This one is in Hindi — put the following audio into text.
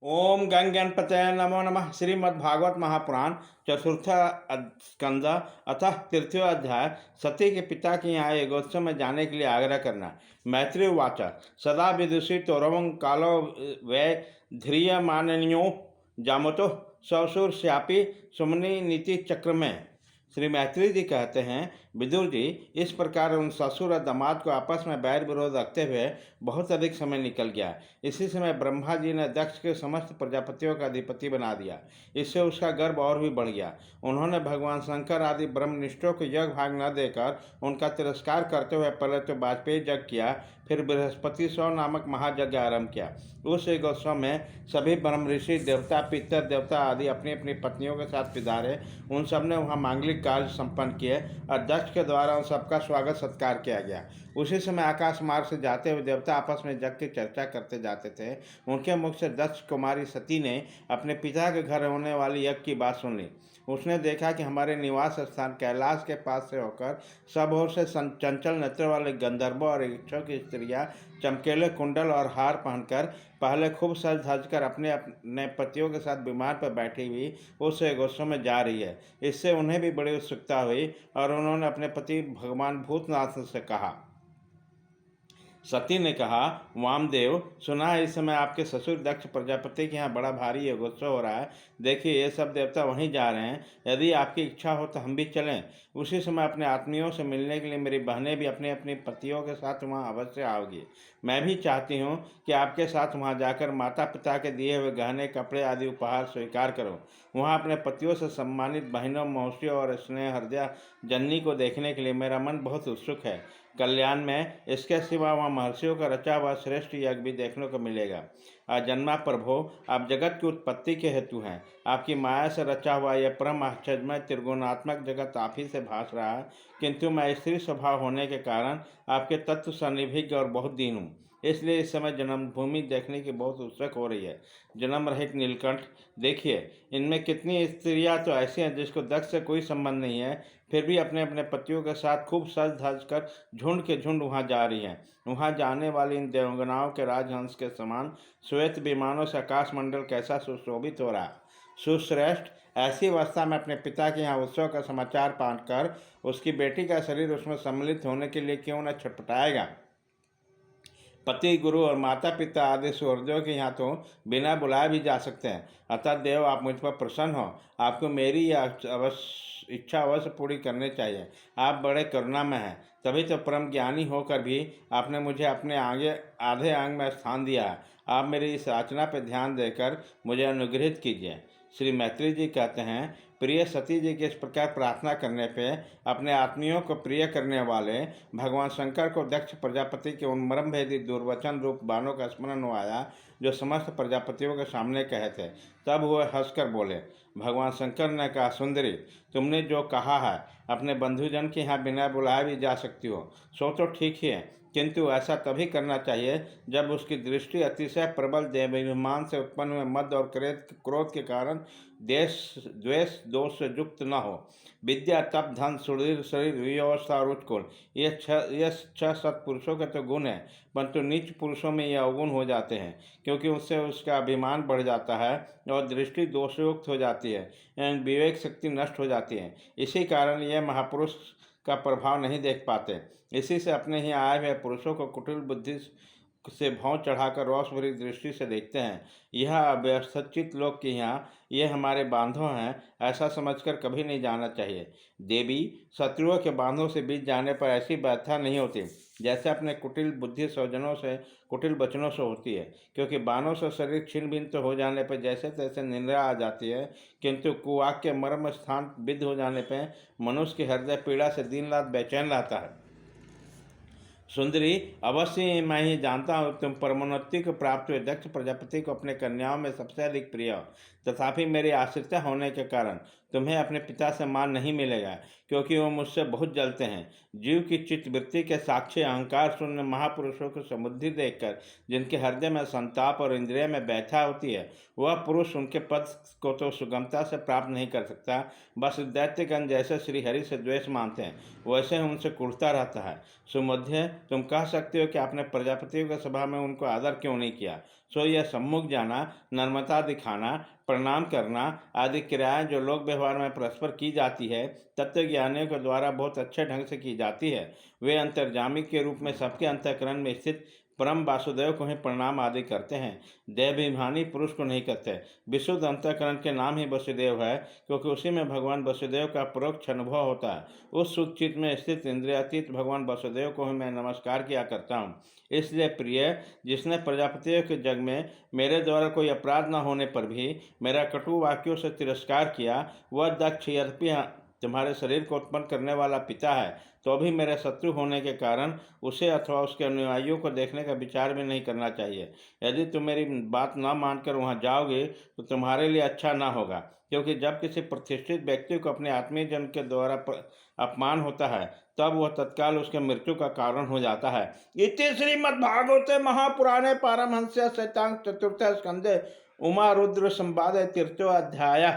ओम गंग गणपतये नमो नमः। श्रीमद्भागवत महापुराण चतुर्थ स्कंद अतः तृतीय अध्याय। सती के पिता के यहाँ यज्ञोत्सव में जाने के लिए आग्रह करना। मैत्री उवाच सदा विदुषी तौरवं कालो वै ध्रियमानन्यो जामतो ससुर श्यापी सुमनि नीति चक्र में। श्री मैत्री जी कहते हैं, विदुर जी, इस प्रकार उन ससुर और दामाद को आपस में बैर विरोध रखते हुए बहुत अधिक समय निकल गया। इसी समय ब्रह्मा जी ने दक्ष के समस्त प्रजापतियों का अधिपति बना दिया। इससे उसका गर्व और भी बढ़ गया। उन्होंने भगवान शंकर आदि ब्रह्मनिष्ठों को यज्ञ भाग न देकर उनका तिरस्कार करते हुए पहले तो वाजपेयी यज्ञ किया, फिर बृहस्पति सौ नामक महायज्ञ आरंभ किया। उस यज्ञोत्सव में सभी ब्रह्म ऋषि, देवता, पितर देवता आदि अपनी अपनी पत्नियों के साथ पिधारे। उन सब ने वहाँ मांगलिक कार्य संपन्न किए और दक्ष के द्वारा उन सबका स्वागत सत्कार किया गया। उसी समय आकाश मार्ग से जाते हुए देवता आपस में यज्ञ की चर्चा करते जाते थे। उनके मुख से दक्ष कुमारी सती ने अपने पिता के घर होने वाली यज्ञ की बात सुन ली। उसने देखा कि हमारे निवास स्थान कैलाश के पास से होकर सब ओर से चंचल नेत्र वाले गंधर्वों और इच्छों की स्त्रियां चमकेले कुंडल और हार पहनकर पहले खूब सज धज कर अपने अपने पतियों के साथ विमान पर बैठी हुई उस यज्ञोत्सव में जा रही है। इससे उन्हें भी बड़ी उत्सुकता हुई और उन्होंने अपने पति भगवान भूतनाथ से कहा। सती ने कहा, वामदेव, सुना है इस समय आपके ससुर दक्ष प्रजापति के यहाँ बड़ा भारी यज्ञोत्सव हो रहा है। देखिए, ये सब देवता वहीं जा रहे हैं। यदि आपकी इच्छा हो तो हम भी चलें। उसी समय अपने आत्मियों से मिलने के लिए मेरी बहनें भी अपने अपने पतियों के साथ वहाँ अवश्य आओगी। मैं भी चाहती हूँ कि आपके साथ वहाँ जाकर माता पिता के दिए हुए गहने, कपड़े आदि उपहार स्वीकार करो। वहाँ अपने पतियों से सम्मानित बहनों, मौसियों और स्नेह हृदय जननी को देखने के लिए मेरा मन बहुत उत्सुक है। कल्याण में इसके सिवा वहाँ महर्षियों का रचा हुआ श्रेष्ठ यज्ञ भी देखने को मिलेगा। अजन्मा प्रभो, आप जगत की उत्पत्ति के हेतु हैं। आपकी माया से रचा हुआ यह परम आश्चर्यमय त्रिगुणात्मक जगत आप ही से भास रहा है, किंतु मैं स्त्री स्वभाव होने के कारण आपके तत्व सन्निभिज्ञ और बहुत दीन हूँ। इसलिए इस समय जन्मभूमि देखने की बहुत उत्सुक हो रही है। जन्म रहित नीलकंठ, देखिए, इनमें कितनी स्त्रियां तो ऐसी हैं जिसको दक्ष से कोई संबंध नहीं है, फिर भी अपने अपने पतियों के साथ खूब सज धज कर झुंड के झुंड वहाँ जा रही हैं। वहाँ जाने वाली इन देवगनाओं के राजहंस के समान श्वेत विमानों से आकाशमंडल कैसा सुशोभित हो रहा है। सुश्रेष्ठ, ऐसी अवस्था में अपने पिता के यहाँ उत्सव का समाचार पाकर उसकी बेटी का शरीर उसमें सम्मिलित होने के लिए क्यों न छटपटाएगा। पति, गुरु और माता पिता आदि सूर्यों के यहाँ तो बिना बुलाए भी जा सकते हैं। अतः देव, आप मुझ पर प्रसन्न हो। आपको मेरी यह इच्छा अवश्य पूरी करनी चाहिए। आप बड़े करुणामय हैं, तभी तो परम ज्ञानी होकर भी आपने मुझे अपने आगे आधे अंग में स्थान दिया है। आप मेरी इस याचना पर ध्यान देकर मुझे अनुग्रहित कीजिए। श्री मैत्री जी कहते हैं, प्रिय सती जी की इस प्रकार प्रार्थना करने पे अपने आत्मियों को प्रिय करने वाले भगवान शंकर को दक्ष प्रजापति के उन मर्मभेदी दुर्वचन रूप बाणों का स्मरण हो आया जो समस्त प्रजापतियों के सामने कहे थे। तब वह हंसकर बोले। भगवान शंकर ने कहा, सुंदरी, तुमने जो कहा है, अपने बंधुजन के यहाँ बिना बुलाए भी जा सकती हो, सो तो ठीक ही है, किंतु ऐसा तभी करना चाहिए जब उसकी दृष्टि अतिशय प्रबल देवाभिमान से उत्पन्न हुए मद और क्रोध के कारण देश द्वेष दोष से युक्त न हो। विद्या, तप, धन, सुदृढ़ शरीर, व्यवस्था और उत्कुल, ये छह सत्पुरुषों के तो गुण हैं, परंतु नीच पुरुषों में ये अवगुण हो जाते हैं, क्योंकि उससे उसका अभिमान बढ़ जाता है और दृष्टि दोषयुक्त हो जाती है एवं विवेक शक्ति नष्ट हो जाती है। इसी कारण यह महापुरुष का प्रभाव नहीं देख पाते। इसी से अपने ही आए हुए पुरुषों को कुटिल बुद्धि से भौं चढ़ाकर रोष भरी दृष्टि से देखते हैं। यह अव्यवस्थित लोग के यहाँ ये हमारे बांधव हैं, ऐसा समझकर कभी नहीं जाना चाहिए। देवी, शत्रुओं के बांधों से बीत जाने पर ऐसी व्यथा नहीं होती जैसे अपने कुटिल बुद्धि स्वजनों से कुटिल वचनों से होती है, क्योंकि बाणों से शरीर छिन्न भिन्न तो हो जाने पर जैसे तैसे निंदा आ जाती है, किंतु कुवाक्य मर्म स्थान विद्ध हो जाने पर मनुष्य के हृदय पीड़ा से दिन रात बेचैन रहता है। सुंदरी, अवश्य मैं ही जानता हूँ तुम परमोन्नति को प्राप्त हुए दक्ष प्रजापति को अपने कन्याओं में सबसे अधिक प्रिय हो। तथापि मेरी आश्रित होने के कारण तुम्हें अपने पिता से मान नहीं मिलेगा, क्योंकि वो मुझसे बहुत जलते हैं। जीव की चित्त वृत्ति के साक्षी अहंकार शून्य महापुरुषों की समुद्धि देखकर जिनके हृदय में संताप और इंद्रिय में व्यथा होती है, वह पुरुष उनके पद को तो सुगमता से प्राप्त नहीं कर सकता। बस दैत्यगण जैसे श्रीहरि से द्वेष मानते हैं, वैसे ही उनसे कुढ़ता रहता है। सुमध्य, तुम कह सकते हो कि आपने प्रजापतियों की सभा में उनको आदर क्यों नहीं किया। सो यह सम्मुख जाना, नम्रता दिखाना, प्रणाम करना आदि क्रियाएं जो लोक व्यवहार में परस्पर की जाती है, तत्वज्ञानियों के द्वारा बहुत अच्छे ढंग से की जाती है। वे अंतर्जामी के रूप में सबके अंतःकरण में स्थित परम वासुदेव को ही प्रणाम आदि करते हैं, देहाभिमानी पुरुष को नहीं करते। विशुद्ध अंतःकरण के नाम ही वसुदेव है, क्योंकि उसी में भगवान वसुदेव का परोक्ष अनुभव होता है। उस शुद्ध चित्त में स्थित इंद्रियातीत भगवान वसुदेव को ही मैं नमस्कार किया करता हूँ। इसलिए प्रिय, जिसने प्रजापतियों के जग में मेरे द्वारा कोई अपराध न होने पर भी मेरा कटु वाक्यों से तिरस्कार किया, वह दक्ष यद्यपि तुम्हारे शरीर को उत्पन्न करने वाला पिता है, तो भी मेरे शत्रु होने के कारण उसे अथवा उसके अनुयायियों को देखने का विचार भी नहीं करना चाहिए। यदि तुम मेरी बात न मानकर वहां जाओगे तो तुम्हारे लिए अच्छा न होगा, क्योंकि जब किसी प्रतिष्ठित व्यक्ति को अपने आत्मीय जन के द्वारा अपमान होता है, तब वह तत्काल उसके मृत्यु का कारण हो जाता है। इति श्रीमद्भागवते महापुराणे पारमहंस्या सहितांग चतुर्थ स्कंदे उमा रुद्र संवाद तृतीयो अध्याय।